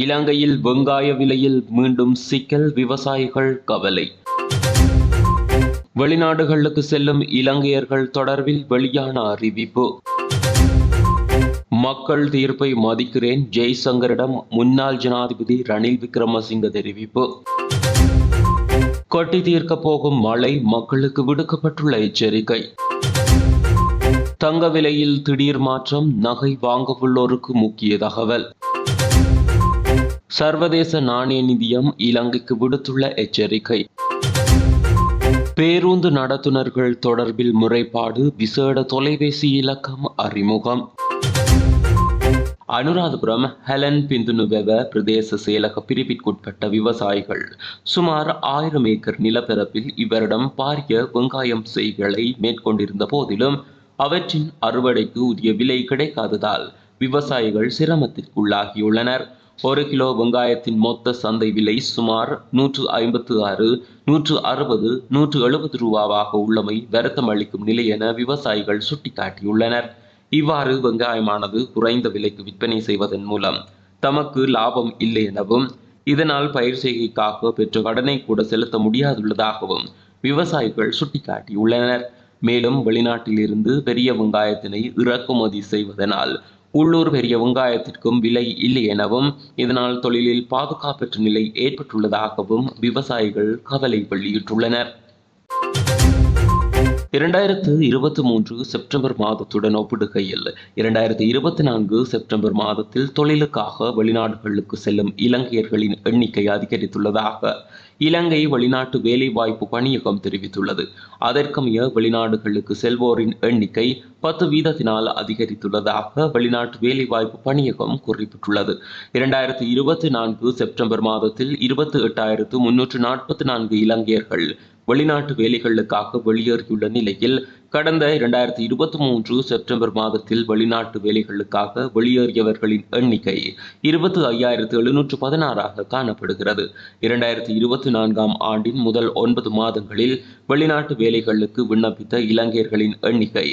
இலங்கையில் வெங்காய விலையில் மீண்டும் சிக்கல், விவசாயிகள் கவலை. வெளிநாடுகளுக்கு செல்லும் இலங்கையர்கள் தொடர்பில் வெளியான அறிவிப்பு. மக்கள் தீர்ப்பை மதிக்கிறேன், ஜெய்சங்கரிடம் முன்னாள் ஜனாதிபதி ரணில் விக்ரமசிங்க தெரிவிப்பு. கொட்டி தீர்க்கப் போகும் மழை, மக்களுக்கு விடுக்கப்பட்டுள்ள எச்சரிக்கை. தங்க விலையில் திடீர் மாற்றம், நகை வாங்கவுள்ளோருக்கு முக்கிய தகவல். சர்வதேச நாணய நிதியம் இலங்கைக்கு விடுத்துள்ள எச்சரிக்கை. பேருந்து நடத்துனர்கள் தொடர்பில் முறைப்பாடு, விசேட தொலைபேசி இலக்கம் அறிமுகம். அனுராதபுரம் ஹெலன் பிந்துனுவெவ பிரதேச செயலக பிரிவிற்குட்பட்ட விவசாயிகள் சுமார் 1000 ஏக்கர் நிலப்பரப்பில் இவரிடம் பாரிய வெங்காயம் செய்களை மேற்கொண்டிருந்த போதிலும் அவற்றின் அறுவடைக்கு உரிய விலை கிடைக்காததால் விவசாயிகள் சிரமத்திற்குள்ளாகியுள்ளனர். 1 கிலோ வெங்காயத்தின் மொத்த சந்தை விலை சுமார் 156, 160, 170 ரூபாவாக உள்ளமை வருத்தம் அளிக்கும் நிலை என விவசாயிகள் சுட்டிக்காட்டியுள்ளனர். இவ்வாறு வெங்காயமானது குறைந்த விலைக்கு விற்பனை செய்வதன் மூலம் தமக்கு லாபம் இல்லை எனவும், இதனால் பயிர் செய்கைக்காக பெற்ற கடனை கூட செலுத்த முடியாதுள்ளதாகவும் விவசாயிகள் சுட்டிக்காட்டியுள்ளனர். மேலும் வெளிநாட்டில் இருந்து பெரிய வெங்காயத்தினை இறக்குமதி செய்வதனால் உள்ளூர் பெரிய வெங்காயத்திற்கும் விலை இல்லை எனவும், இதனால் தொழிலில் பாதுகாப்பற்ற நிலை ஏற்பட்டுள்ளதாகவும் விவசாயிகள் கவலை வெளியிட்டுள்ளனர். 2023 செப்டம்பர் மாதத்துடன் ஒப்பிடுகையில் 2024 செப்டம்பர் மாதத்தில் தொழிலுக்காக வெளிநாடுகளுக்கு செல்லும் இலங்கையர்களின் எண்ணிக்கை அதிகரித்துள்ளதாக இலங்கை வெளிநாட்டு வேலைவாய்ப்பு பணியகம் தெரிவித்துள்ளது. அதற்கமைய வெளிநாடுகளுக்கு செல்வோரின் எண்ணிக்கை 10% அதிகரித்துள்ளதாக வெளிநாட்டு வேலைவாய்ப்பு பணியகம் குறிப்பிட்டுள்ளது. 2024 செப்டம்பர் மாதத்தில் 28,344 இலங்கையர்கள் வெளிநாட்டு வேலைகளுக்காக வெளியேறியுள்ள நிலையில், கடந்த 2023 செப்டம்பர் மாதத்தில் வெளிநாட்டு வேலைகளுக்காக வெளியேறியவர்களின் எண்ணிக்கை 25,716 காணப்படுகிறது. 2024 ஆண்டின் முதல் 9 மாதங்களில் வெளிநாட்டு வேலைகளுக்கு விண்ணப்பித்த இலங்கையர்களின் எண்ணிக்கை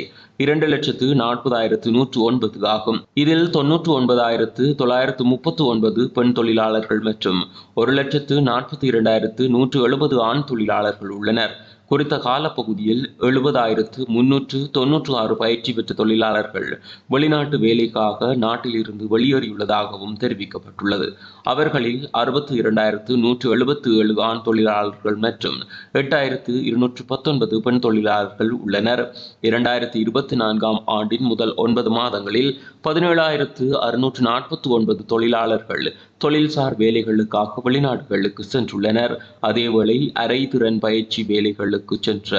2,40,109 ஆகும். இதில் 99,939 பெண் தொழிலாளர்கள் மற்றும் 1,42,170 ஆண் தொழிலாளர்கள் உள்ளனர். குறித்த காலப்பகுதியில் 70,396 பயிற்சி பெற்ற தொழிலாளர்கள் வெளிநாட்டு வேலைக்காக நாட்டில் இருந்து வெளியேறியுள்ளதாகவும் தெரிவிக்கப்பட்டுள்ளது. அவர்களில் 62,177 ஆண் தொழிலாளர்கள் மற்றும் 8,219 பெண் தொழிலாளர்கள் உள்ளனர். 2024 ஆண்டின் முதல் 9 மாதங்களில் 17,649 தொழிலாளர்கள் தொழில்சார் வேலைகளுக்காக வெளிநாடுகளுக்கு சென்றுள்ளனர். அதேவேளை அரை திறன் பயிற்சி வேலைகளுக்கு சென்ற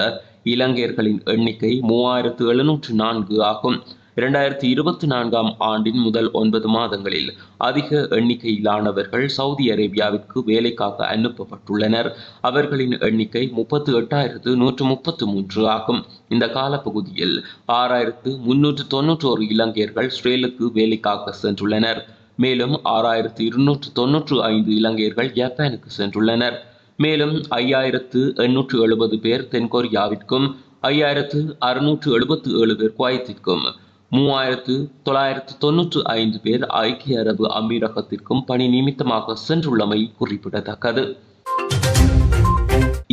இலங்கையர்களின் எண்ணிக்கை 3,704 ஆகும். 2024 ஆண்டின் முதல் 9 மாதங்களில் அதிக எண்ணிக்கையிலானவர்கள் சவுதி அரேபியாவிற்கு வேலைக்காக அனுப்பப்பட்டுள்ளனர். அவர்களின் எண்ணிக்கை 38,133 ஆகும். இந்த காலப்பகுதியில் 6,391 இலங்கையர்கள் இஸ்ரேலுக்கு வேலைக்காக சென்றுள்ளனர். மேலும் 6,295 இலங்கையர்கள் ஜப்பானுக்கு சென்றுள்ளனர். மேலும் 5,870 பேர் தென்கொரியாவிற்கும், 5,677 பேர் குவைத்திற்கும், 3,995 பேர் ஐக்கிய அரபு அமீரகத்திற்கும் பணி நிமித்தமாக சென்றுள்ளமை குறிப்பிடத்தக்கது.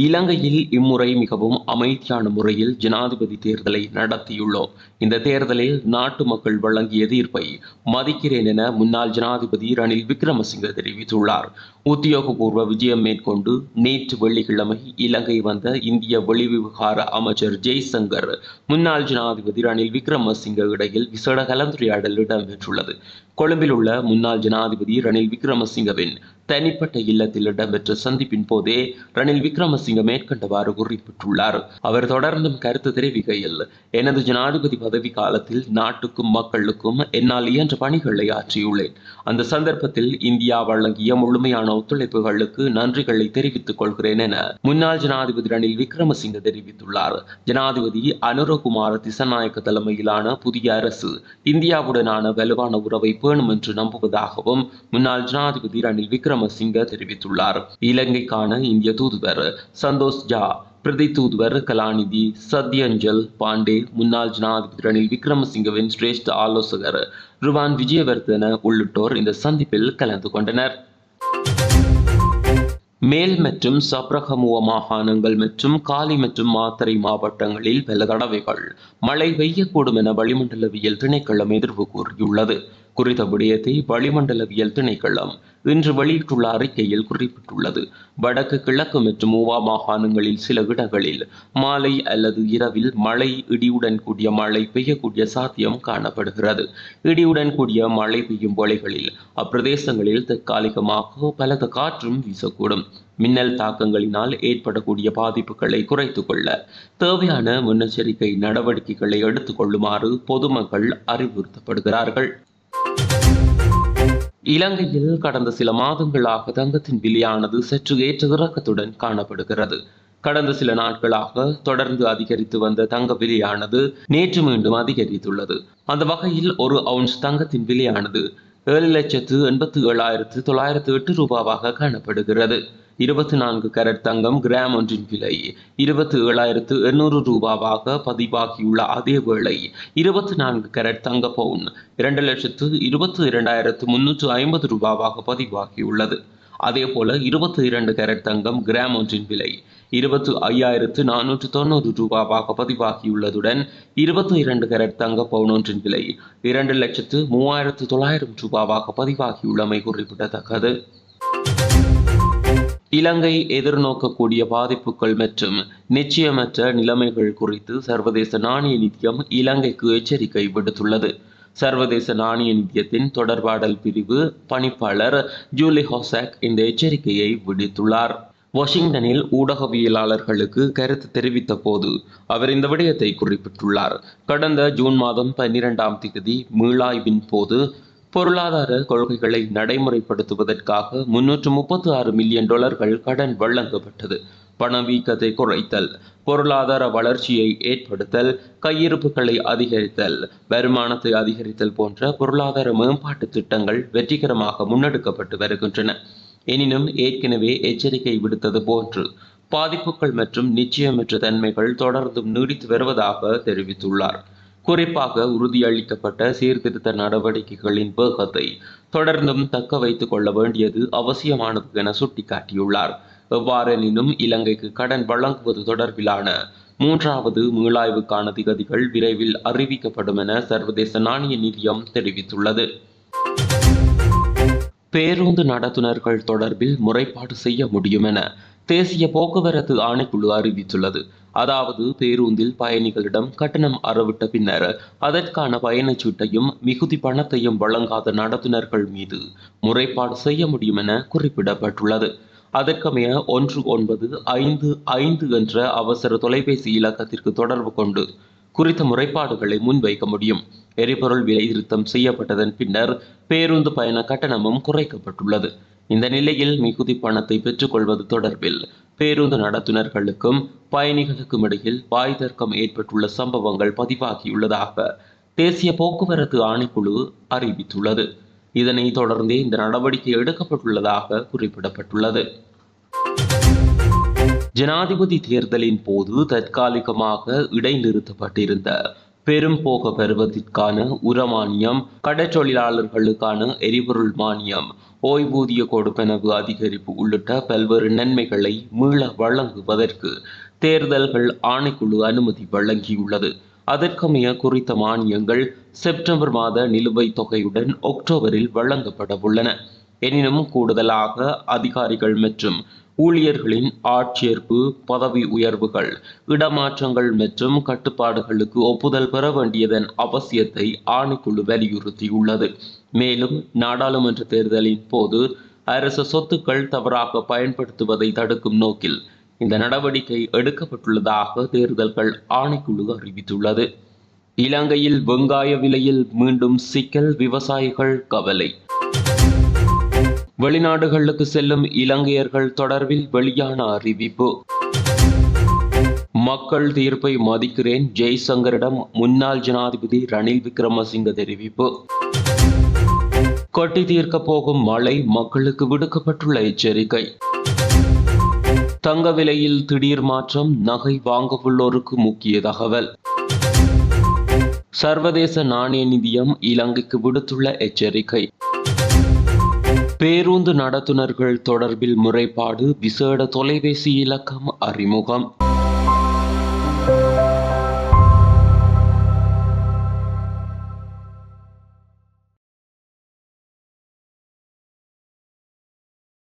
இலங்கையில் இம்முறை மிகவும் அமைதியான முறையில் ஜனாதிபதி தேர்தலை நடத்தியுள்ளோம். இந்த தேர்தலில் நாட்டு மக்கள் வழங்கிய தீர்ப்பை மதிக்கிறேன் என முன்னாள் ஜனாதிபதி ரணில் விக்ரமசிங்க தெரிவித்துள்ளார். உத்தியோகபூர்வ விஜயம் மேற்கொண்டு நேற்று வெள்ளிக்கிழமை இலங்கை வந்த இந்திய வெளிவிவகார அமைச்சர் ஜெய்சங்கர், முன்னாள் ஜனாதிபதி ரணில் விக்ரமசிங்க இடையில் விசேட கலந்துரையாடல் இடம்பெற்றுள்ளது. கொழும்பில் உள்ள முன்னாள் ஜனாதிபதி ரணில் விக்ரமசிங்கவின் தனிப்பட்ட இல்லத்தில் இடம்பெற்ற சந்திப்பின் போதே ரணில் விக்ரமசிங்க மேற்கண்டவாறு குறிப்பிட்டுள்ளார். அவர் தொடர்ந்தும் கருத்து தெரிவிக்கையில், எனது ஜனாதிபதி பதவி காலத்தில் நாட்டுக்கும் மக்களுக்கும் என்னால் இயன்ற பணிகளை ஆற்றியுள்ளேன். அந்த சந்தர்ப்பத்தில் இந்தியா வழங்கிய முழுமையான ஒத்துழைப்புகளுக்கு நன்றிகளை தெரிவித்துக் கொள்கிறேன் என முன்னாள் ஜனாதிபதி ரணில் விக்ரமசிங்க தெரிவித்துள்ளார். ஜனாதிபதி அனுரகுமார திசாநாயக்க தலைமையிலான புதிய அரசு இந்தியாவுடனான வலுவான உறவை பேணும் என்று நம்புவதாகவும் முன்னாள் ஜனாதிபதி ரணில் விக்ரமசிங்க தெரிவித்துள்ளார். இலங்கைக்கான இந்திய தூதுவர் சந்தோஷ் ஜா, பிரதி தூதுவர் கலாநிதி சத்யஞ்சல் பாண்டே, முன்னாள் ஜனாதிபதி ரணில் விக்ரமசிங்கவின் சிரேஷ்ட ஆலோசகர் ருவான் விஜயவர்தன உள்ளிட்டோர் இந்த சந்திப்பில் கலந்து கொண்டனர். மேல் மற்றும் சப்ரகமுவ மாகாணங்கள் மற்றும் காலி மற்றும் மாத்தறை மாவட்டங்களில் பல தடவைகள் மழை பெய்யக்கூடும் என வளிமண்டலவியல் திணைக்களம் எதிர்வு கூறியுள்ளது. குறித்த விடயத்தை வளிமண்டலவியல் திணைக்களம் இன்று வெளியிட்டுள்ள அறிக்கையில் குறிப்பிட்டுள்ளது. வடக்கு, கிழக்கு மற்றும் ஊவா மாகாணங்களில் சில இடங்களில் மாலை அல்லது இரவில் மழை இடியுடன் கூடிய மழை பெய்யக்கூடிய சாத்தியம் காணப்படுகிறது. இடியுடன் கூடிய மழை பெய்யும் வேளைகளில் அப்பிரதேசங்களில் தற்காலிகமாக பலத்த காற்றும் வீசக்கூடும். மின்னல் தாக்கங்களினால் ஏற்படக்கூடிய பாதிப்புகளை குறைத்துக் கொள்ள தேவையான முன்னெச்சரிக்கை நடவடிக்கைகளை எடுத்துக் கொள்ளுமாறு பொதுமக்கள் அறிவுறுத்தப்படுகிறார்கள். இலங்கையில் கடந்த சில மாதங்களாக தங்கத்தின் விலையானது சற்று ஏற்ற இறக்கத்துடன் காணப்படுகிறது. கடந்த சில நாட்களாக தொடர்ந்து அதிகரித்து வந்த தங்க விலையானது நேற்று மீண்டும் அதிகரித்துள்ளது. அந்த வகையில் ஒரு அவுன்ஸ் தங்கத்தின் விலையானது 7,87,908 ரூபாவாக காணப்படுகிறது. 24 கேரட் தங்கம் கிராம் ஒன்றின் விலை 27,800 ரூபாவாக பதிவாகியுள்ள அதே வேளை 24 கேரட் தங்க பவுன் 2,22,350 ரூபாவாக பதிவாகியுள்ளது. அதேபோல 22 கேரட் தங்கம் கிராம் ஒன்றின் விலை 25,490 ரூபாவாக பதிவாகியுள்ளதுடன் 22 கேரட் தங்க பவுன் ஒன்றின் விலை 2,03,900 ரூபாவாக பதிவாகியுள்ளமை குறிப்பிடத்தக்கது. இலங்கை எதிர்நோக்கக்கூடிய பாதிப்புகள் மற்றும் நிச்சயமற்ற நிலைமைகள் குறித்து சர்வதேச நாணய நிதியம் இலங்கைக்கு எச்சரிக்கை விடுத்துள்ளது. சர்வதேச நாணய நிதியத்தின் தொடர்பாடல் பிரிவு பணிப்பாளர் ஜூலி ஹோசாக் இந்த எச்சரிக்கையை விடுத்துள்ளார். வாஷிங்டனில் ஊடகவியலாளர்களுக்கு கருத்து தெரிவித்த போது அவர் இந்த விடயத்தை குறிப்பிட்டுள்ளார். கடந்த ஜூன் மாதம் 12ஆம் தேதி மீளாய்வின் போது பொருளாதார கொள்கைகளை நடைமுறைப்படுத்துவதற்காக $336 மில்லியன் கடன் வழங்கப்பட்டது. பணவீக்கத்தை குறைத்தல், பொருளாதார வளர்ச்சியை ஏற்படுத்தல், கையிருப்புகளை அதிகரித்தல், வருமானத்தை அதிகரித்தல் போன்ற பொருளாதார மேம்பாட்டு திட்டங்கள் வெற்றிகரமாக முன்னெடுக்கப்பட்டு வருகின்றன. எனினும் ஏற்கனவே எச்சரிக்கை விடுத்தது போன்று பாதிப்புகள் மற்றும் நிச்சயமற்ற தன்மைகள் தொடர்ந்தும் நீடித்து வருவதாக தெரிவித்துள்ளார். குறிப்பாக உறுதியளிக்கப்பட்ட சீர்திருத்த நடவடிக்கைகளின் வேகத்தை தொடர்ந்தும் தக்க வைத்துக் கொள்ள வேண்டியது அவசியமானது என சுட்டிக்காட்டியுள்ளார். எவ்வாறெனினும் இலங்கைக்கு கடன் வழங்குவது தொடர்பிலான 3வது மீளாய்வுக்கான திகதிகள் விரைவில் அறிவிக்கப்படும் என சர்வதேச நாணய நிதியம் தெரிவித்துள்ளது. பேருந்து நடத்துனர்கள் தொடர்பில் முறைப்பாடு செய்ய முடியும் என தேசிய போக்குவரத்து ஆணைக்குழு அறிவித்துள்ளது. அதாவது பேருந்தில் பயணிகளிடம் கட்டணம் அறவிட்ட பின்னர் அதற்கான பயணச்சீட்டையும் மிகுதி பணத்தையும் வழங்காத நடத்துனர்கள் மீது முறைப்பாடு செய்ய முடியும் என குறிப்பிடப்பட்டுள்ளது. அதற்கமைய 1955 என்ற அவசர தொலைபேசி இலக்கத்திற்கு தொடர்பு கொண்டு குறித்த முறைப்பாடுகளை முன்வைக்க முடியும். எரிபொருள் விலை திருத்தம் செய்யப்பட்டதன் பின்னர் பேருந்து பயண கட்டணமும் குறைக்கப்பட்டுள்ளது. இந்த நிலையில் மிகுதி பணத்தை பெற்றுக்கொள்வது தொடர்பில் பேருந்து நடத்துனர்களுக்கும் பயணிகளுக்கும் இடையில் வாய் தர்க்கம் ஏற்பட்டுள்ள சம்பவங்கள் பதிவாகியுள்ளதாக தேசிய போக்குவரத்து ஆணைக்குழு அறிவித்துள்ளது. இதனை தொடர்ந்தே இந்த நடவடிக்கை எடுக்கப்பட்டுள்ளதாக குறிப்பிடப்பட்டுள்ளது. ஜனாதிபதி தேர்தலின் போது தற்காலிகமாக இடைநிறுத்தப்பட்டிருந்த பெரும் போக பருவத்திற்கான உரமானியம், கடற்றொழிலாளர்களுக்கான எரிபொருள் மானியம், ஓய்வூதிய கொடுப்பனவு அதிகரிப்பு உள்ளிட்ட பல்வேறு நன்மைகளை மீள வழங்குவதற்கு தேர்தல்கள் ஆணைக்குழு அனுமதி வழங்கியுள்ளது. அதற்கமைய குறித்த மானியங்கள் செப்டம்பர் மாத நிலுவைத் தொகையுடன் அக்டோபரில் வழங்கப்பட உள்ளன. எனினும் கூடுதலாக அதிகாரிகள் மற்றும் ஊழியர்களின் ஆட்சேர்ப்பு, பதவி உயர்வுகள், இடமாற்றங்கள் மற்றும் கட்டுப்பாடுகளுக்கு ஒப்புதல் பெற வேண்டியதன் அவசியத்தை ஆணைக்குழு வலியுறுத்தியுள்ளது. மேலும் நாடாளுமன்ற தேர்தலின் போது அரசு சொத்துக்கள் தவறாக பயன்படுத்துவதை தடுக்கும் நோக்கில் இந்த நடவடிக்கை எடுக்கப்பட்டுள்ளதாக தேர்தல்கள் ஆணைக்குழு அறிவித்துள்ளது. இலங்கையில் வெங்காய விலையில் மீண்டும் சிக்கல், விவசாயிகள் கவலை. வெளிநாடுகளுக்கு செல்லும் இலங்கையர்கள் தொடர்பில் வெளியான அறிவிப்பு. மக்கள் தீர்ப்பை மதிக்கிறேன், ஜெய்சங்கரிடம் முன்னாள் ஜனாதிபதி ரணில் விக்ரமசிங்க தெரிவிப்பு. கொட்டி தீர்க்க போகும் மழை, மக்களுக்கு விடுக்கப்பட்டுள்ள எச்சரிக்கை. தங்க விலையில் திடீர் மாற்றம், நகை வாங்கவுள்ளோருக்கு முக்கிய தகவல். சர்வதேச நாணய நிதியம் இலங்கைக்கு விடுத்துள்ள எச்சரிக்கை. பேருந்து நடத்துனர்கள் தொடர்பில் முறைப்பாடு விசேட தொலைபேசி இலக்கம் அறிமுகம்.